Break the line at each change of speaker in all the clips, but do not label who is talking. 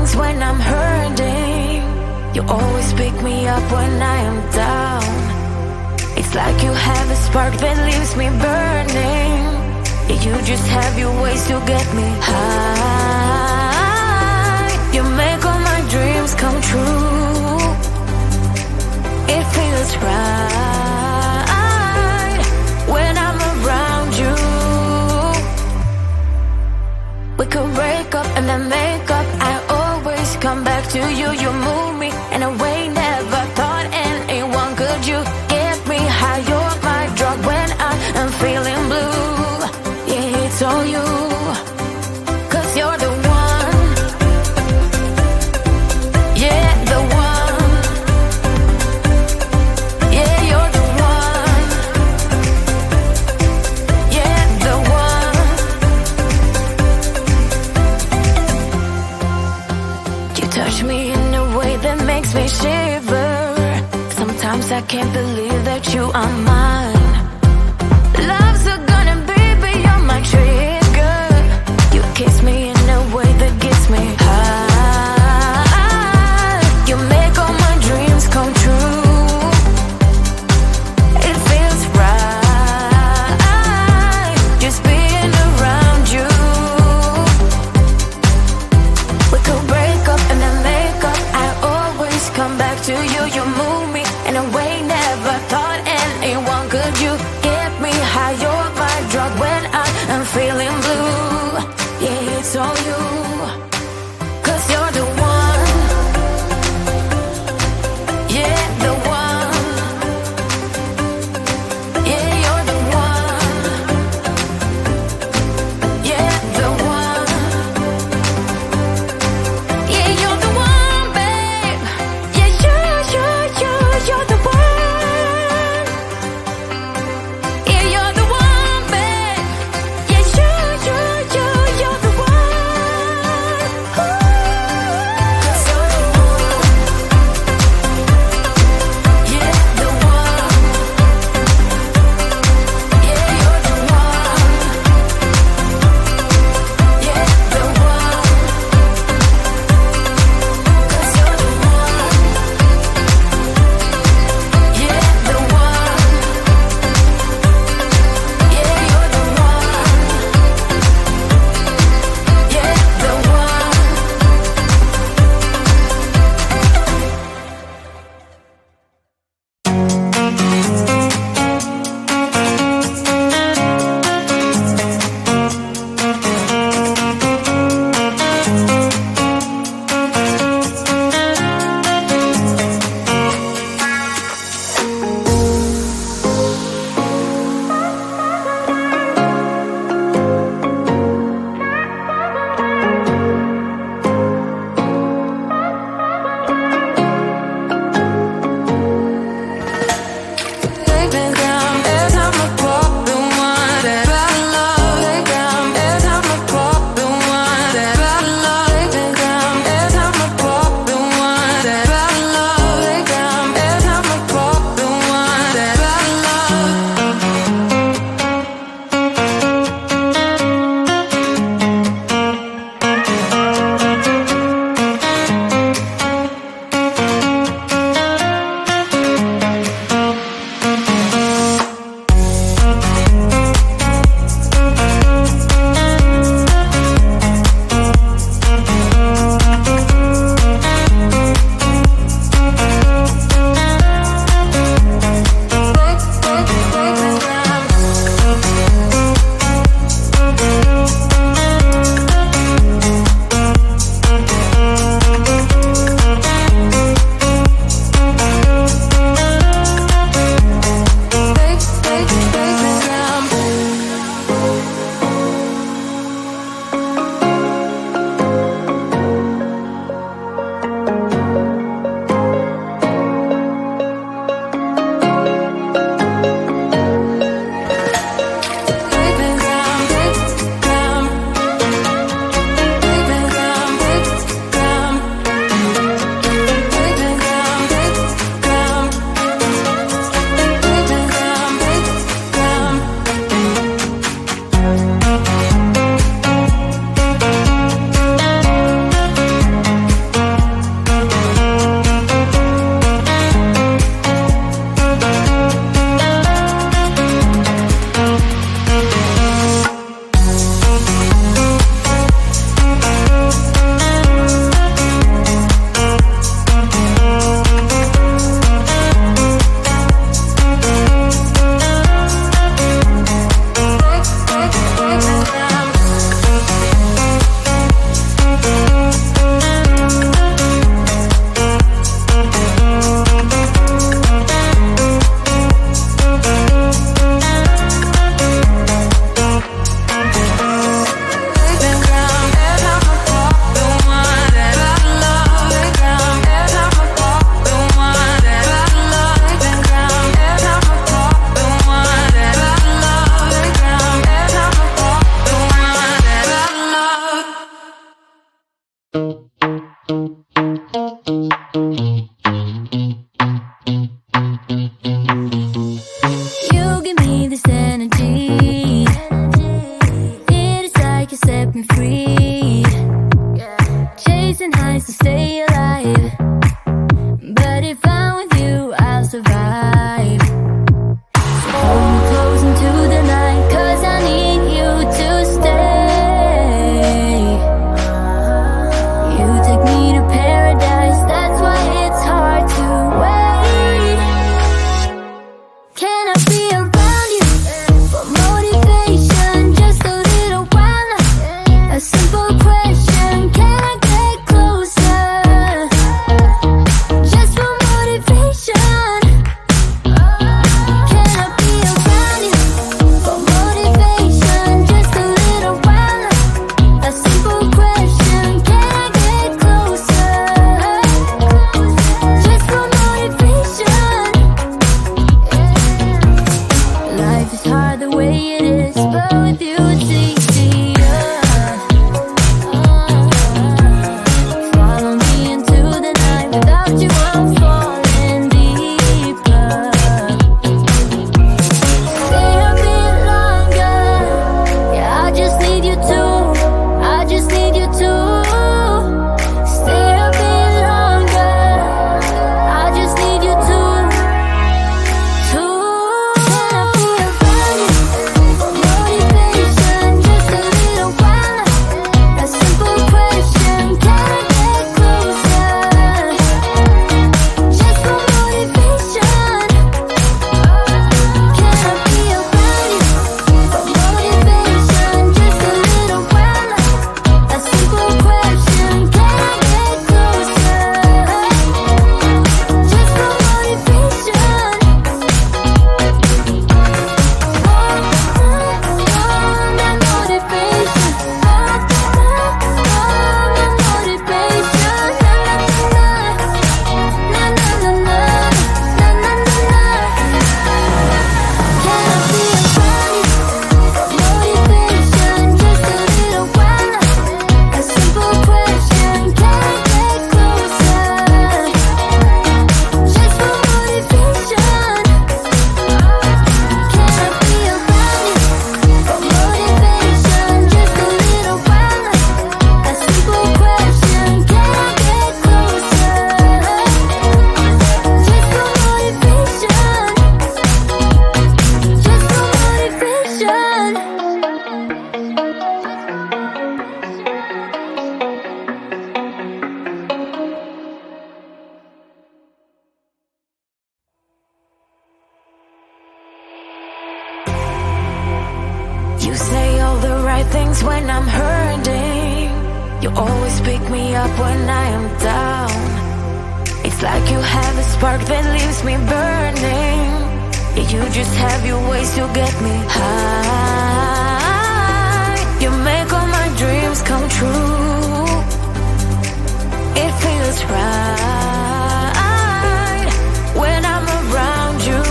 times when I'm hurting, you always pick me up when I am down. It's like you have a spark that leaves me burning. Yeah, you just have your ways to get me high. You make all my dreams come true. It feels right when I'm around you. We could break up and then make up. I always come back to you. You move me in a way never thought anyone could. You get me high. You're my drug when I am feeling blue. Yeah, it's all you, 'cause you're the one. Yeah, the one. Yeah, you're the one. Yeah, the one. You touch me in a way that makes me shiver. Sometimes I can't believe that you are mine. Love's a gun and baby, you're my trigger. You kiss me in a way that gets me high. You make all my dreams come true. It feels right just being around you. We could break up and then make up. I always come back to you. You move me in a way never thought anyone could nice to stay alive, but if I'm with you, I'll survive. So hold me close into the night, 'cause I need you to stay. You take me to paradise, that's why it's hard to wait. Can I be around you for motivation, just a little while? A simple question, can I get closer? Just for motivation. Can I be around you for motivation, just a little while? A simple question, can I get closer? Just for motivation. Life is hard the way it is, but with you it's easier. Follow me into the night, without you I'm falling deeper. Stay a bit longer, yeah, I just need you to, I just need you to. Stay a bit longer, I just need you to. Can I be around you for motivation, just a little while? A simple question, can I get closer? Just for motivation. Can I be around you for motivation, just a little while? A simple question, can I get closer? Just for motivation. You say all the right things when I'm hurting. You always pick me up when I am down. It's like you have a spark that leaves me burning. Yeah, you just have your ways to get me high. You make all my dreams come true. It feels right when I'm around you.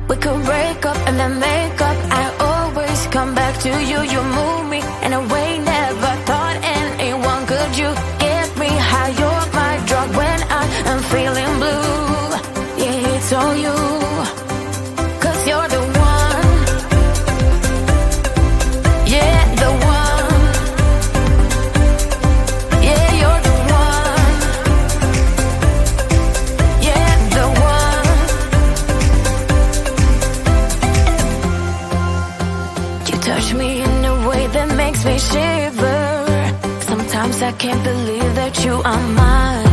We could break up and then make up. I always come back to you. You move me in a way never thought anyone could. You get me high. You're my drug when I am feeling blue. Yeah, it's all you, 'cause you're the one. Yeah, the one. Yeah, you're the one. Yeah, the one. You touch me in a way that makes me shiver. Sometimes I can't believe that you are mine.